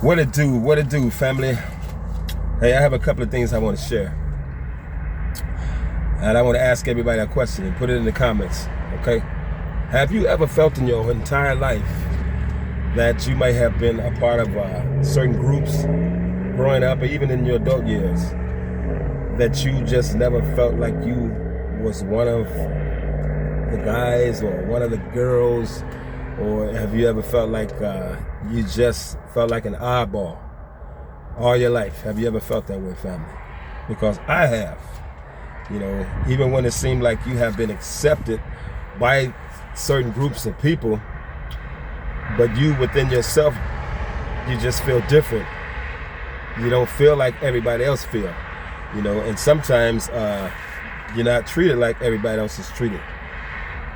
What it do, family? Hey, I have a couple of things I want to share. And I want to ask everybody a question and put it in the comments, okay? Have you ever felt in your entire life that you may have been a part of certain groups growing up, or even in your adult years, that you just never felt like you was one of the guys or one of the girls? Or have you ever felt like you just felt like an oddball all your life? Have you ever felt that way, family? Because I have. You know, even when it seemed like you have been accepted by certain groups of people, but you within yourself, you just feel different. You don't feel like everybody else feel, you know, and sometimes you're not treated like everybody else is treated.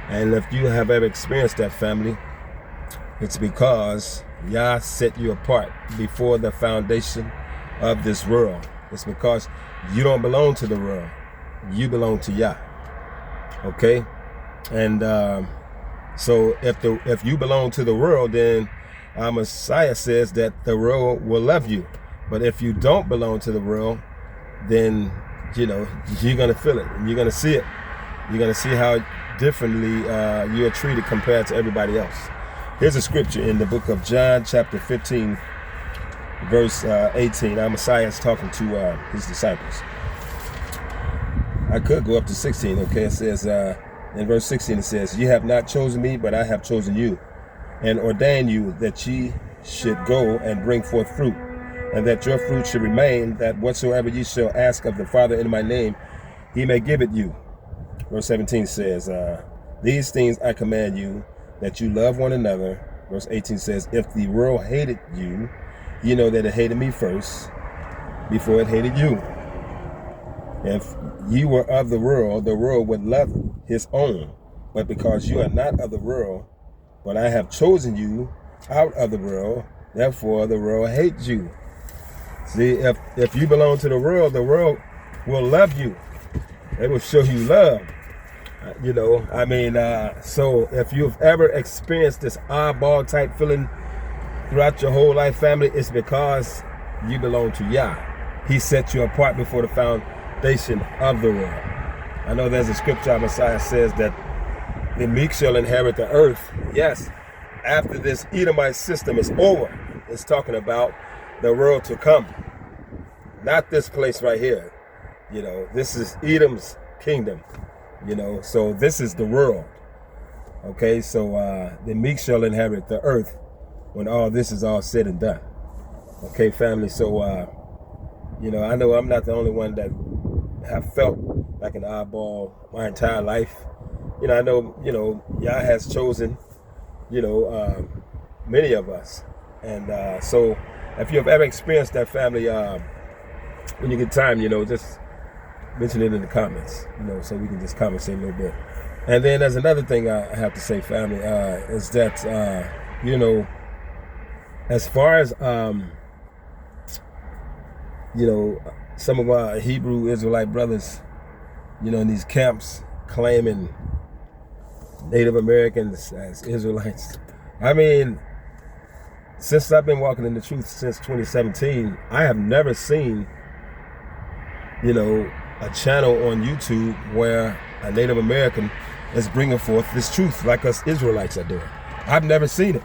And if you have ever experienced that, family, it's because Yah set you apart before the foundation of this world. It's because you don't belong to the world. You belong to Yah. Okay? And so if you belong to the world, then our Messiah says that the world will love you. But if you don't belong to the world, then, you know, you're going to feel it. And you're going to see it. You're going to see how differently you're treated compared to everybody else. Here's a scripture in the book of John, chapter 15, verse 18. Our Messiah is talking to his disciples. I could go up to 16, okay? It says, in verse 16, it says, "You have not chosen me, but I have chosen you, and ordained you that ye should go and bring forth fruit, and that your fruit should remain, that whatsoever ye shall ask of the Father in my name, he may give it you." Verse 17 says, "These things I command you, that you love one another." Verse 18 says, "If the world hated you, you know that it hated me first, before it hated you. If ye were of the world would love his own. But because you are not of the world, but I have chosen you out of the world, therefore the world hates you." See, if you belong to the world will love you. They will show you love. You know, I mean, so if you've ever experienced this oddball type feeling throughout your whole life, family, it's because you belong to Yah. He set you apart before the foundation of the world. I know there's a scripture, Messiah says that the meek shall inherit the earth. Yes, after this Edomite system is over, it's talking about the world to come. Not this place right here. You know, this is Edom's kingdom. You know, so this is the world. Okay, so the meek shall inherit the earth when all this is all said and done. Okay, family, so you know, I know I'm not the only one that have felt like an oddball my entire life. You know, I know, you know, Yah has chosen, you know, many of us. And so if you've ever experienced that, family, when you get time, you know, just mention it in the comments, you know, so we can just conversate a little bit. And then there's another thing I have to say, family, is that, you know, as far as, you know, some of our Hebrew Israelite brothers, you know, in these camps claiming Native Americans as Israelites. I mean, since I've been walking in the truth since 2017, I have never seen, you know, a channel on YouTube where a Native American is bringing forth this truth like us Israelites are doing. I've never seen it.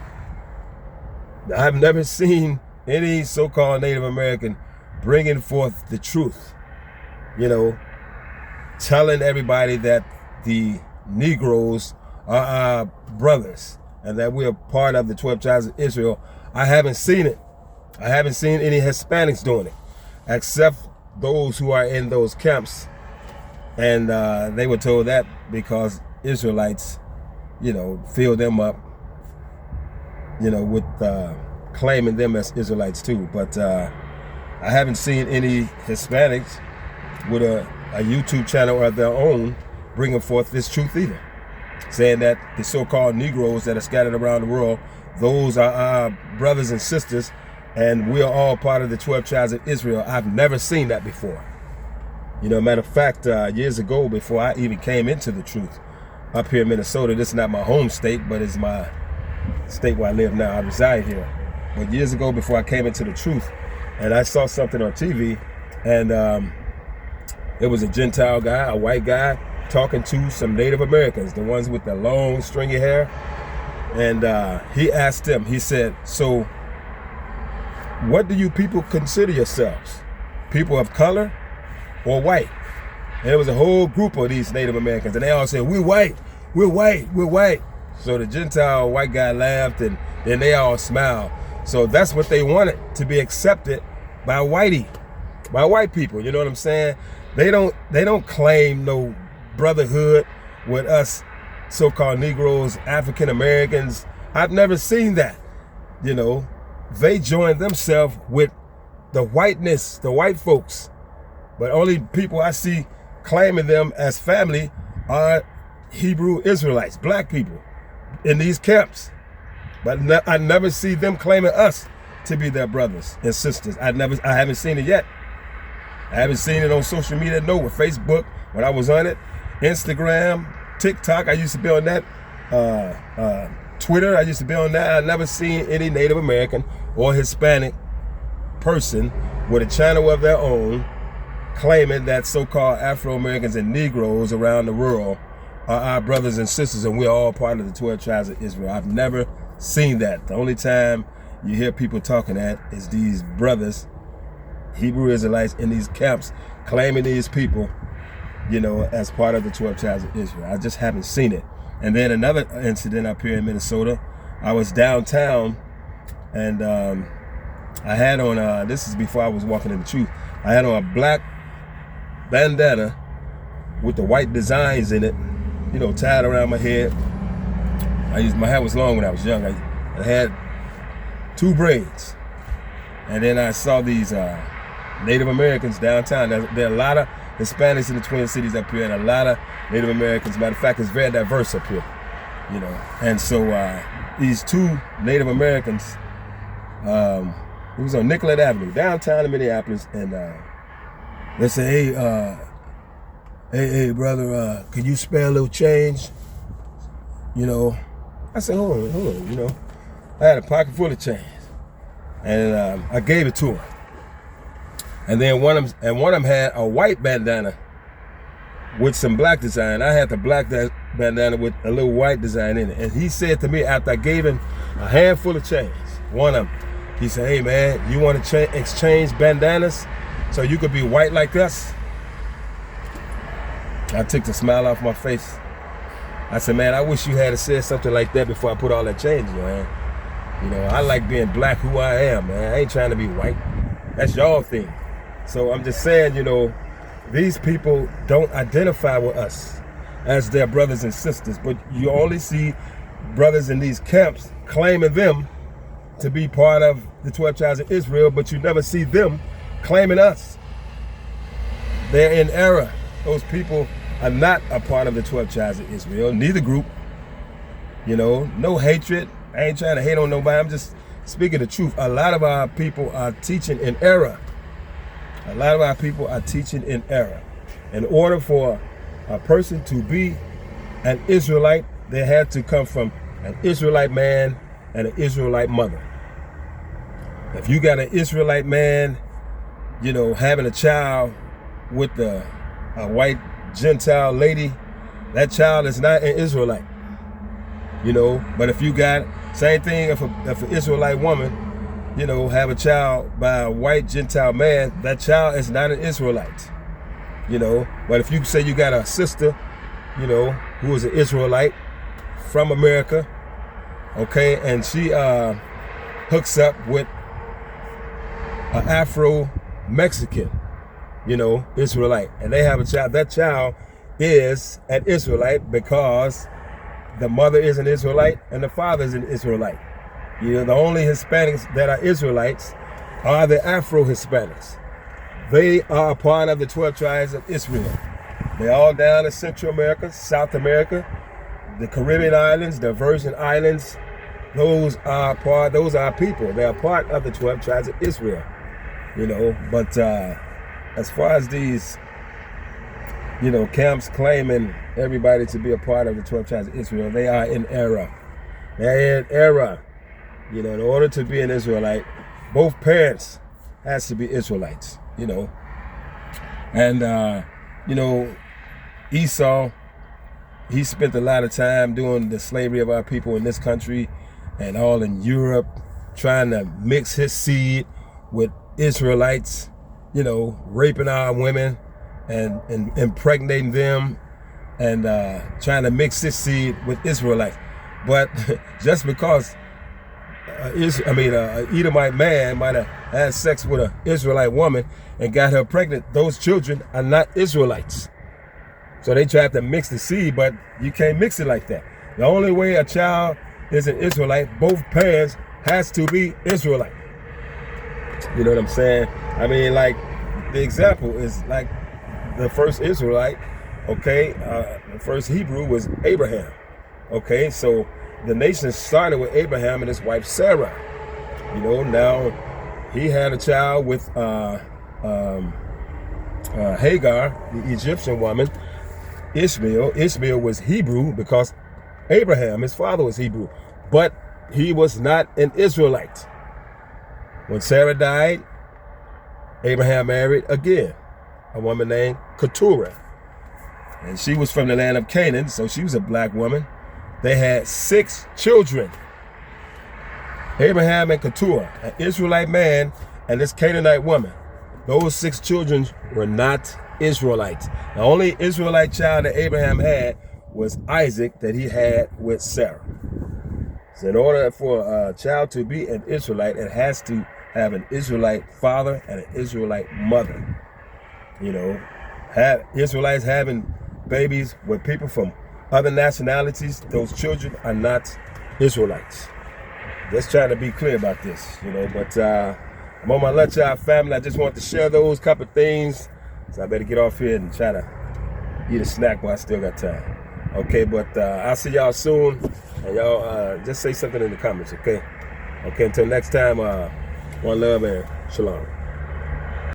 I've never seen any so-called Native American bringing forth the truth, you know, telling everybody that the Negroes are our brothers and that we are part of the 12 tribes of Israel. I haven't seen it. I haven't seen any Hispanics doing it, except those who are in those camps. And they were told that because Israelites, you know, fill them up, you know, with claiming them as Israelites too. But I haven't seen any Hispanics with a YouTube channel of their own bringing forth this truth either, saying that the so-called Negroes that are scattered around the world, those are our brothers and sisters, and we are all part of the 12 tribes of Israel. I've never seen that before. You know, matter of fact, years ago, before I even came into the truth, up here in Minnesota, this is not my home state, but it's my state where I live now. I reside here. but years ago before I came into the truth, and I saw something on TV, and it was a Gentile guy, a white guy, talking to some Native Americans, the ones with the long stringy hair. And he asked them, he said, so what do you people consider yourselves? People of color or white? And there was a whole group of these Native Americans, and they all said, we're white, we're white, we're white. So the Gentile white guy laughed, and then they all smiled. So that's what they wanted, to be accepted by white people. You know what I'm saying? They don't claim no brotherhood with us so-called Negroes, African Americans. I've never seen that. You know, they join themselves with the whiteness, the white folks. But only people I see claiming them as family are Hebrew Israelites, black people in these camps. But I never see them claiming us to be their brothers and sisters. I haven't seen it yet. I haven't seen it on social media, no, with Facebook, when I was on it, Instagram, TikTok, I used to be on that, Twitter, I used to be on that. I never seen any Native American or Hispanic person with a channel of their own claiming that so-called Afro-Americans and Negroes around the world are our brothers and sisters, and we're all part of the 12 tribes of Israel. I've never seen that. The only time you hear people talking that is these brothers, Hebrew Israelites in these camps, claiming these people, you know, as part of the 12 tribes of Israel. I just haven't seen it. And then another incident up here in Minnesota, I was downtown, and I had on, this is before I was walking in the truth, I had on a black bandana with the white designs in it, you know, tied around my head. My hair was long when I was young. I had 2 braids. And then I saw these Native Americans downtown. There are a lot of Hispanics in the Twin Cities up here, and a lot of Native Americans. Matter of fact, it's very diverse up here, you know. And so these 2 Native Americans, it was on Nicollet Avenue, downtown in Minneapolis, and they say, hey, brother, can you spare a little change? You know, I said, hold on, you know. I had a pocket full of change, and I gave it to him. And then one of them had a white bandana with some black design. I had the black bandana with a little white design in it. And he said to me, after I gave him a handful of change, one of them, he said, hey man, you want to exchange bandanas so you could be white like us? I took the smile off my face. I said, man, I wish you had said something like that before I put all that change in your hand. You know, I like being black who I am, man. I ain't trying to be white. That's y'all thing. So I'm just saying, you know, these people don't identify with us as their brothers and sisters, but you only see brothers in these camps claiming them to be part of the 12 tribes of Israel, but you never see them claiming us. They're in error. Those people are not a part of the 12 tribes of Israel, neither group. You know, no hatred. I ain't trying to hate on nobody. I'm just speaking the truth. A lot of our people are teaching in error. A lot of our people are teaching in error. In order for a person to be an Israelite, they had to come from an Israelite man and an Israelite mother. If you got an Israelite man, you know, having a child with a white Gentile lady, that child is not an Israelite. You know, but if you got, same thing if an Israelite woman, you know, have a child by a white Gentile man, that child is not an Israelite. You know, but if you say you got a sister, you know, who is an Israelite from America, okay, and she hooks up with an Afro-Mexican, you know, Israelite, and they have a child, that child is an Israelite because the mother is an Israelite and the father is an Israelite. You know, the only Hispanics that are Israelites are the Afro-Hispanics. They are a part of the 12 tribes of Israel. They're all down in Central America, South America, the Caribbean islands, the Virgin Islands. Those are people. They are part of the 12 tribes of Israel. You know, but as far as these, you know, camps claiming everybody to be a part of the 12 tribes of Israel, they are in error. They're in error. You know, in order to be an Israelite, both parents has to be Israelites, you know. And, you know, Esau, he spent a lot of time doing the slavery of our people in this country and all in Europe, trying to mix his seed with Israelites, you know, raping our women and impregnating them and trying to mix his seed with Israelites. But just because an Edomite man might have had sex with an Israelite woman and got her pregnant, those children are not Israelites. So they tried to mix the seed, but you can't mix it like that. The only way a child is an Israelite, both parents has to be Israelite. You know what I'm saying? I mean, like, the example is like the first Israelite, okay? The first Hebrew was Abraham, okay? So the nation started with Abraham and his wife Sarah. You know, now he had a child with Hagar, the Egyptian woman. Ishmael was Hebrew because Abraham, his father, was Hebrew, but he was not an Israelite. When Sarah died, Abraham married again a woman named Keturah, and she was from the land of Canaan, so she was a black woman. They had 6 children. Abraham and Keturah, an Israelite man and this Canaanite woman. Those 6 children were not Israelites. The only Israelite child that Abraham had was Isaac that he had with Sarah. So in order for a child to be an Israelite, it has to have an Israelite father and an Israelite mother. You know, Israelites having babies with people from other nationalities, those children are not Israelites. Just trying to be clear about this, you know, but I'm on my lunch hour, family. I just want to share those couple of things. So I better get off here and try to eat a snack while I still got time. Okay, but I'll see y'all soon. And y'all just say something in the comments, okay? Okay, until next time, one love and shalom.